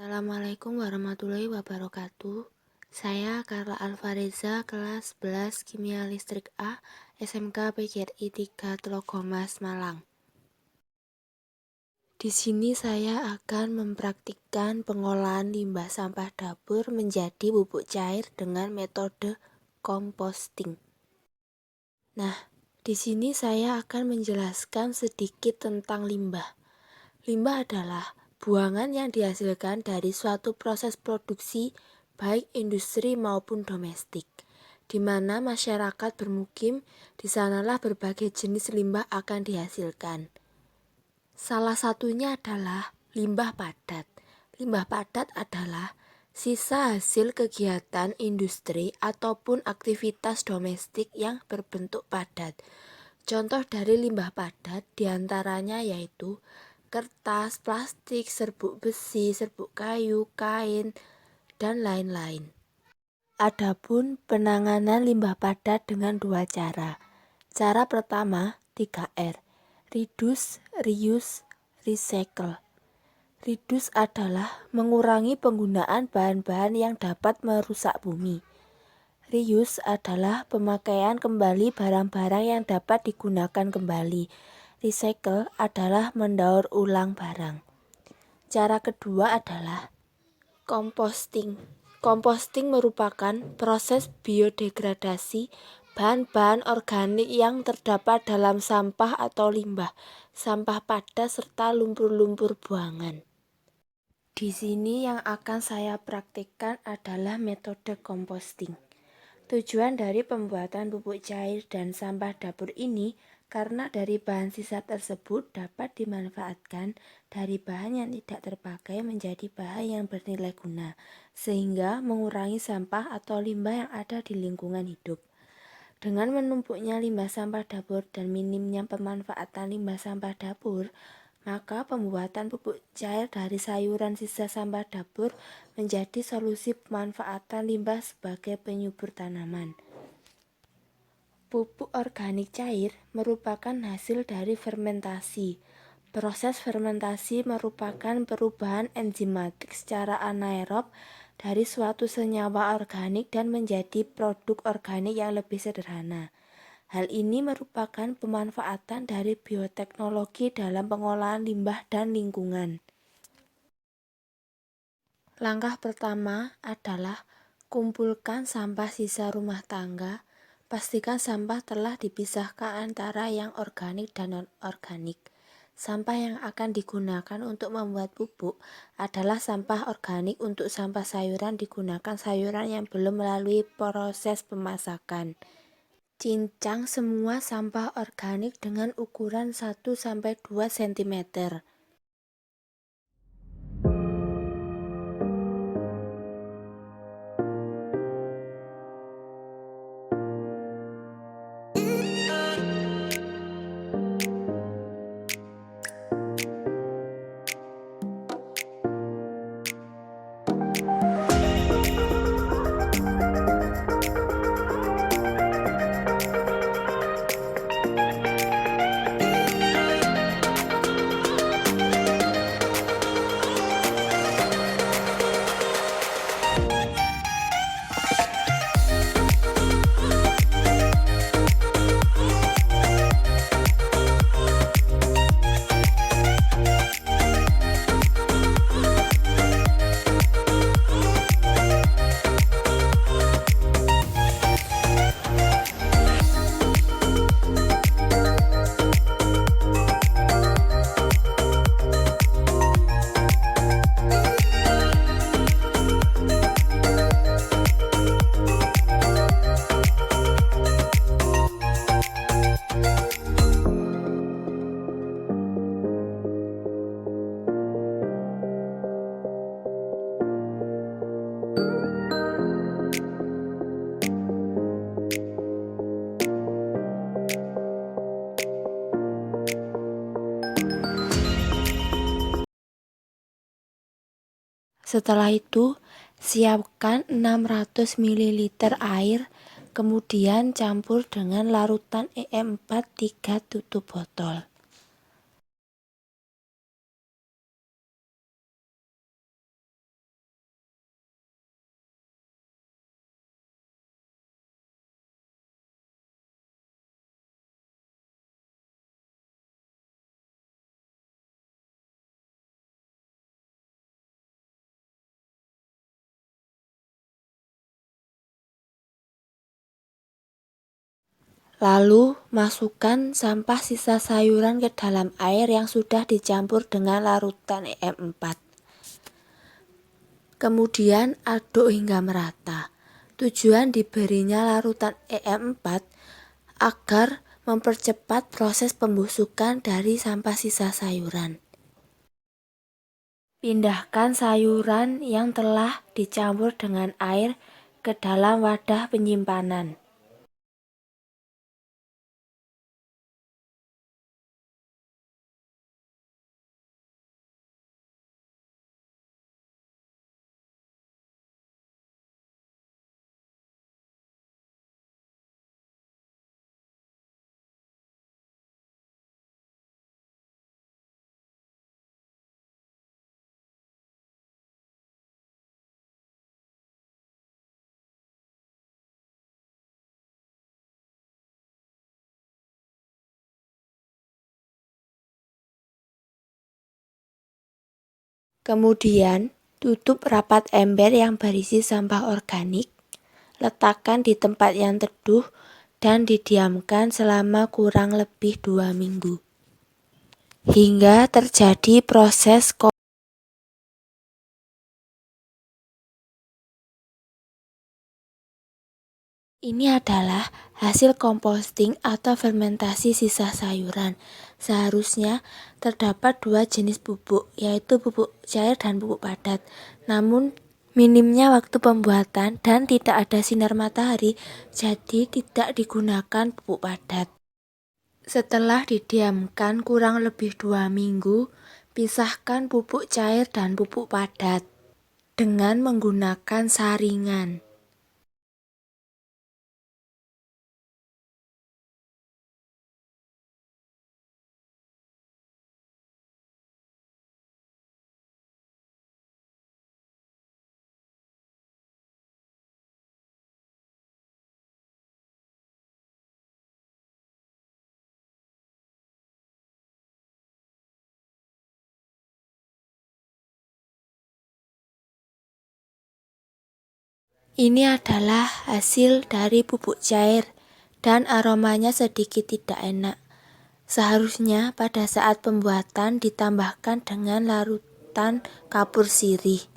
Assalamualaikum warahmatullahi wabarakatuh. Saya Karla Alfareza, kelas 11 Kimia Listrik A, SMK PGRI 3 Tlogomas, Malang. Di sini saya akan mempraktikkan pengolahan limbah sampah dapur menjadi pupuk cair dengan metode composting. Nah, di sini saya akan menjelaskan sedikit tentang limbah. Limbah adalah buangan yang dihasilkan dari suatu proses produksi baik industri maupun domestik, di mana masyarakat bermukim. Di sanalah berbagai jenis limbah akan dihasilkan. Salah satunya adalah limbah padat. Limbah padat adalah sisa hasil kegiatan industri ataupun aktivitas domestik yang berbentuk padat. Contoh dari limbah padat diantaranya yaitu kertas, plastik, serbuk besi, serbuk kayu, kain, dan lain-lain. Adapun penanganan limbah padat dengan dua cara. Cara pertama 3R, reduce, reuse, recycle. Reduce adalah mengurangi penggunaan bahan-bahan yang dapat merusak bumi. Reuse adalah pemakaian kembali barang-barang yang dapat digunakan kembali. Recycle adalah mendaur ulang barang. Cara kedua adalah composting. Composting merupakan proses biodegradasi bahan-bahan organik yang terdapat dalam sampah atau limbah, sampah padat serta lumpur-lumpur buangan. Di sini yang akan saya praktikkan adalah metode composting. Tujuan dari pembuatan pupuk cair dan sampah dapur ini karena dari bahan sisa tersebut dapat dimanfaatkan dari bahan yang tidak terpakai menjadi bahan yang bernilai guna, sehingga mengurangi sampah atau limbah yang ada di lingkungan hidup. Dengan menumpuknya limbah sampah dapur dan minimnya pemanfaatan limbah sampah dapur, maka pembuatan pupuk cair dari sayuran sisa sampah dapur menjadi solusi pemanfaatan limbah sebagai penyubur tanaman. Pupuk organik cair merupakan hasil dari fermentasi. Proses fermentasi merupakan perubahan enzimatik secara anaerob dari suatu senyawa organik dan menjadi produk organik yang lebih sederhana. Hal ini merupakan pemanfaatan dari bioteknologi dalam pengolahan limbah dan lingkungan. Langkah pertama adalah kumpulkan sampah sisa rumah tangga. Pastikan sampah telah dipisahkan antara yang organik dan non-organik. Sampah yang akan digunakan untuk membuat pupuk adalah sampah organik. Untuk sampah sayuran digunakan sayuran yang belum melalui proses pemasakan. Cincang semua sampah organik dengan ukuran 1-2 cm. Setelah itu, siapkan 600 ml air, kemudian campur dengan larutan EM4 3 tutup botol. Lalu masukkan sampah sisa sayuran ke dalam air yang sudah dicampur dengan larutan EM4. Kemudian aduk hingga merata. Tujuan diberinya larutan EM4 agar mempercepat proses pembusukan dari sampah sisa sayuran. Pindahkan sayuran yang telah dicampur dengan air ke dalam wadah penyimpanan. Kemudian, tutup rapat ember yang berisi sampah organik, letakkan di tempat yang teduh, dan didiamkan selama kurang lebih 2 minggu. Hingga terjadi proses Ini adalah hasil komposting atau fermentasi sisa sayuran. Seharusnya terdapat 2 jenis pupuk, yaitu pupuk cair dan pupuk padat. Namun minimnya waktu pembuatan dan tidak ada sinar matahari, jadi tidak digunakan pupuk padat. Setelah didiamkan kurang lebih 2 minggu, pisahkan pupuk cair dan pupuk padat dengan menggunakan saringan. Ini adalah hasil dari pupuk cair dan aromanya sedikit tidak enak. Seharusnya pada saat pembuatan ditambahkan dengan larutan kapur sirih.